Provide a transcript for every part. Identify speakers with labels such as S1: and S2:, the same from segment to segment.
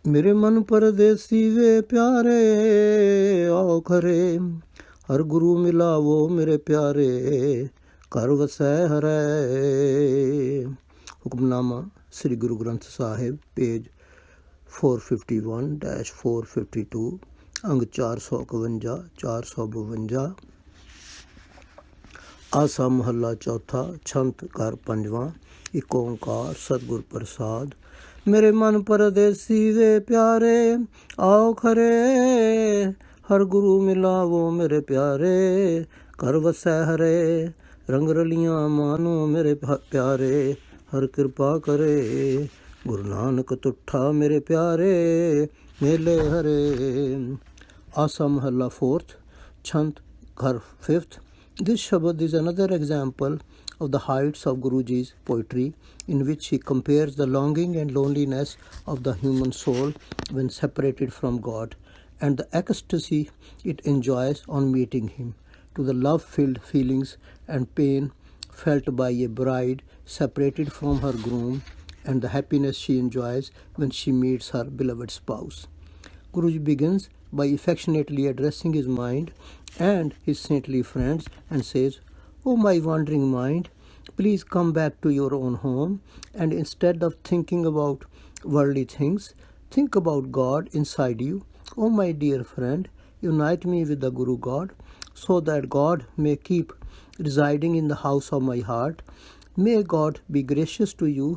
S1: मेरे मन परदेसी वे प्यारे आओ खरे, हर गुरु मिला वो मेरे प्यारे कर वसै हरै। हुक्मनामा श्री गुरु ग्रंथ साहिब, पेज 451-452, अंग 451 452। आसा महला चौथा, छंत घर पंजवां। एक ओंकार सतगुर प्रसाद। मेरे मन परदेसी वे प्यारे आओ खरे, हर गुरु मिला वो मेरे प्यारे कर वसै हरे। रंग रलियां मानो मेरे प्यारे हर कृपा करे, गुरु नानक तुठा मेरे प्यारे मेले हरे। आसा महला फोर्थ, छंत घर fifth. This Shabad is another example of the heights of Guruji's poetry, in which he compares the longing and loneliness of the human soul when separated from God, and the ecstasy it enjoys on meeting Him, to the love-filled feelings and pain felt by a bride separated from her groom, and the happiness she enjoys when she meets her beloved spouse. Guruji begins by affectionately addressing his mind and his saintly friends and says, "O my wandering mind, please come back to your own home, and instead of thinking about worldly things, think about God inside you. O my dear friend, unite me with the Guru God, so that God may keep residing in the house of my heart. May God be gracious to you,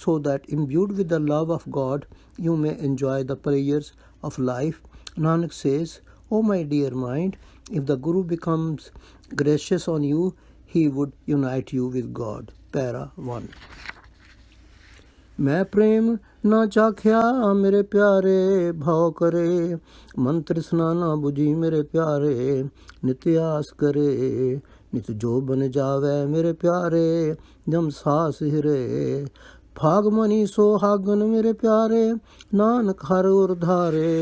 S1: so that imbued with the love of God, you may enjoy the pleasures of life." Nanak says, "O my dear mind, if the Guru becomes gracious on you, he would unite you with God." Para 1। मैं प्रेम ना चाख्या मेरे प्यारे भाव करे, मन तृष्णा ना बुझी मेरे प्यारे नित्य आस करे। नित जो बन जावे मेरे प्यारे जम सास हिरे, फागमनी सोहागन मेरे प्यारे नानक हर उधारे।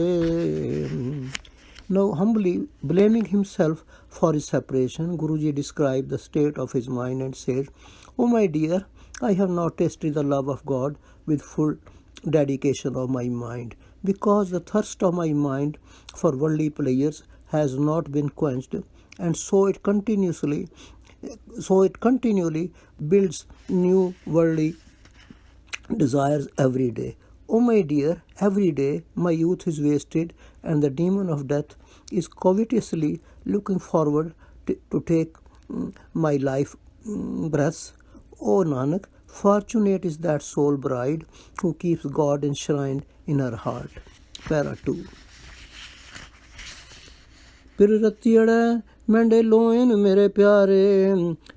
S1: Now, humbly blaming himself for his separation, Guruji described the state of his mind and said, "O my dear, I have not tasted the love of God with full dedication of my mind, because the thirst of my mind for worldly pleasures has not been quenched, and so it continually builds new worldly desires every day. O my dear, every day my youth is wasted, and the demon of death is covetously looking forward to take my life breaths. O Nanak, fortunate is that soul bride who keeps God enshrined in her heart." Para 2। फिर रतियड़े मैंडे लोयन मेरे प्यारे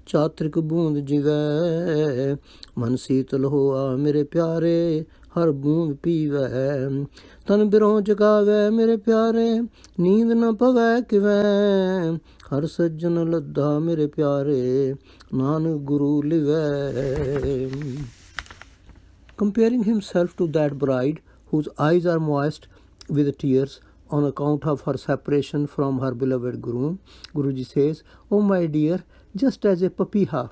S1: चात्रिक बूंद जिवै, मन शीतल होआ मेरे प्यारे हर बूंद पीवै। तन बिरों जगावै मेरे प्यारे नींद न पवै किवै, हर सज्जन लद्धा मेरे प्यारे नानक गुरु लिवै। Comparing himself to that bride whose eyes are moist with tears on account of her separation from her beloved groom, Guruji says, "O my dear, just as a papiha,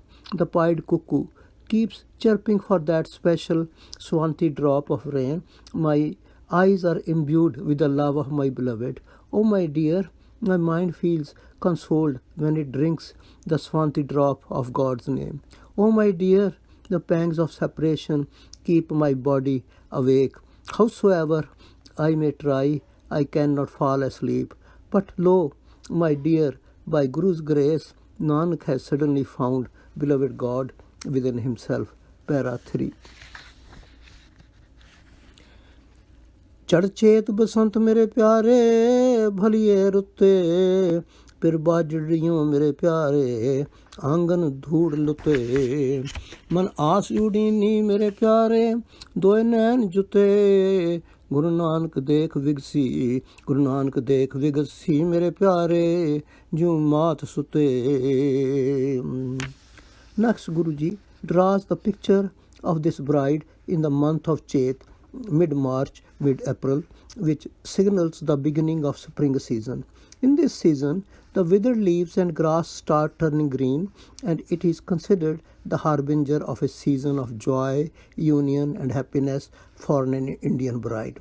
S1: the pied cuckoo, keeps chirping for that special swanti drop of rain, my eyes are imbued with the love of my beloved. O my dear, my mind feels consoled when it drinks the swanti drop of God's name. O my dear, the pangs of separation keep my body awake. Howsoever I may try, I cannot fall asleep. But lo, my dear, by Guru's grace, Nanak has suddenly found beloved God within himself." Para 3। चढ़ चेत बसंत मेरे प्यारे भलिए रुते, फिर बाजड़ियों मेरे प्यारे आंगन धूड़ लुते। मन आस उड़ीनी मेरे प्यारे दोए नैन जुते, गुरु नानक देख विगसी मेरे प्यारे ज्यों मात सुते। Next, Guruji draws the picture of this bride in the month of Chet, mid-March, mid-April, which signals the beginning of spring season. In this season, the withered leaves and grass start turning green, and it is considered the harbinger of a season of joy, union, and happiness for an Indian bride.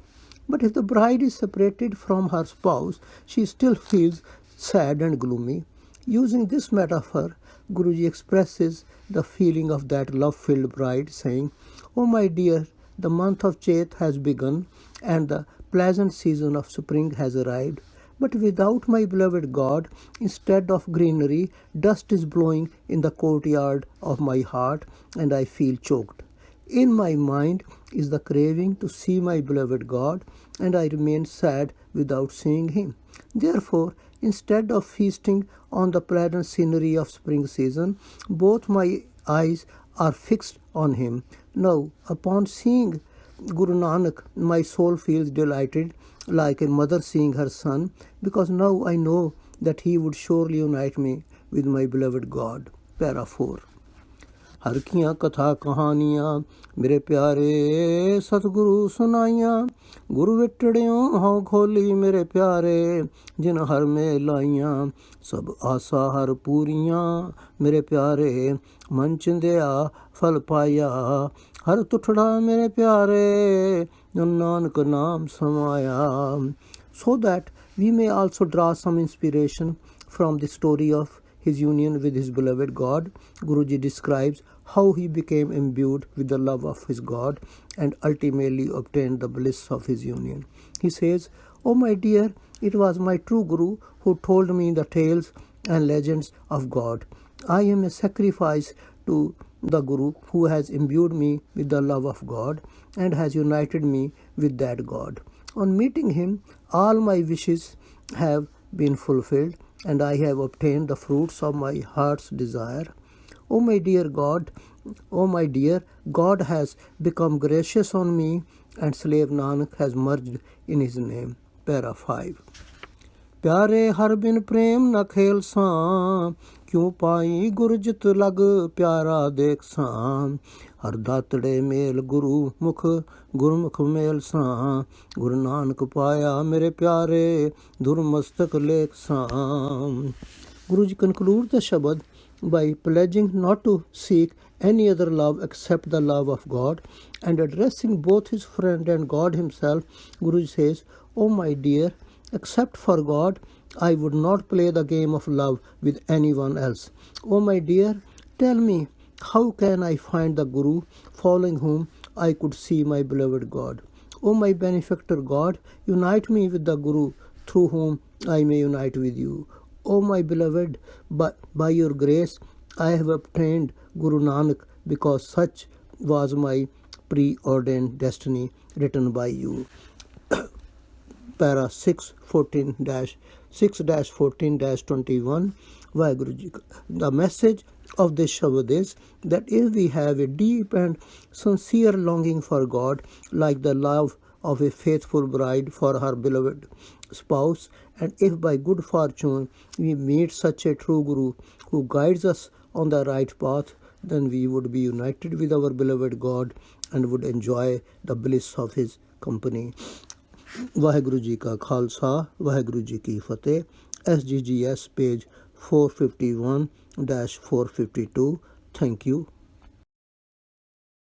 S1: But if the bride is separated from her spouse, she still feels sad and gloomy. Using this metaphor, Guruji expresses the feeling of that love-filled bride, saying, "Oh my dear, the month of Chet has begun, and the pleasant season of spring has arrived. But without my beloved God, instead of greenery, dust is blowing in the courtyard of my heart, and I feel choked. In my mind is the craving to see my beloved God, and I remain sad without seeing him. Therefore, instead of feasting on the pleasant scenery of spring season, both my eyes are fixed on him. Now, upon seeing Guru Nanak, my soul feels delighted like a mother seeing her son, because now I know that he would surely unite me with my beloved God." Para 4. हर कियां कथा कहानियां मेरे प्यारे सतगुरु सुनाइयां, गुरु विटड़ियों हों खोली मेरे प्यारे, जिन हर में लाइयां, सब आसा हर पूरियां मेरे प्यारे, मन चिंदिया फल पाया, हर तुठड़ा मेरे प्यारे, नानक नाम समाया. So that we may also draw some inspiration from the story of his union with his beloved God, Guruji describes how he became imbued with the love of his God and ultimately obtained the bliss of his union. He says, "Oh my dear, it was my true Guru who told me the tales and legends of God. I am a sacrifice to the Guru who has imbued me with the love of God and has united me with that God. On meeting him, all my wishes have been fulfilled, and I have obtained the fruits of my heart's desire. Oh my dear, God has become gracious on me, and slave Nanak has merged in his name." Para 5. प्यारे हर बिन प्रेम न खेल सां, क्यों पाई गुरजित लग प्यारा देख सां, हर दातड़े mail गुरु मुख गुरमुख मेल सां, गुरु नानक पाया मेरे प्यारे दुर्मस्तक लेख सां. Guruji concludes the Shabad by pledging not to seek any other love except the love of God, and addressing both his friend and God himself, Guruji says, "Oh my dear, except for God, I would not play the game of love with anyone else. Oh my dear, tell me, how can I find the Guru, following whom I could see my beloved God? Oh my benefactor God, unite me with the Guru, through whom I may unite with you. Oh my beloved, by your grace, I have obtained Guru Nanak, because such was my preordained destiny written by you." Para 6-14-21. Vaiguruji. The message of this Shabad is that if we have a deep and sincere longing for God, like the love of a faithful bride for her beloved spouse, and if by good fortune we meet such a true Guru who guides us on the right path, then we would be united with our beloved God and would enjoy the bliss of his company. Waheguru ji का खालसा, वाहेगुरु जी की फतेह. SGGS page 451-452. Thank you.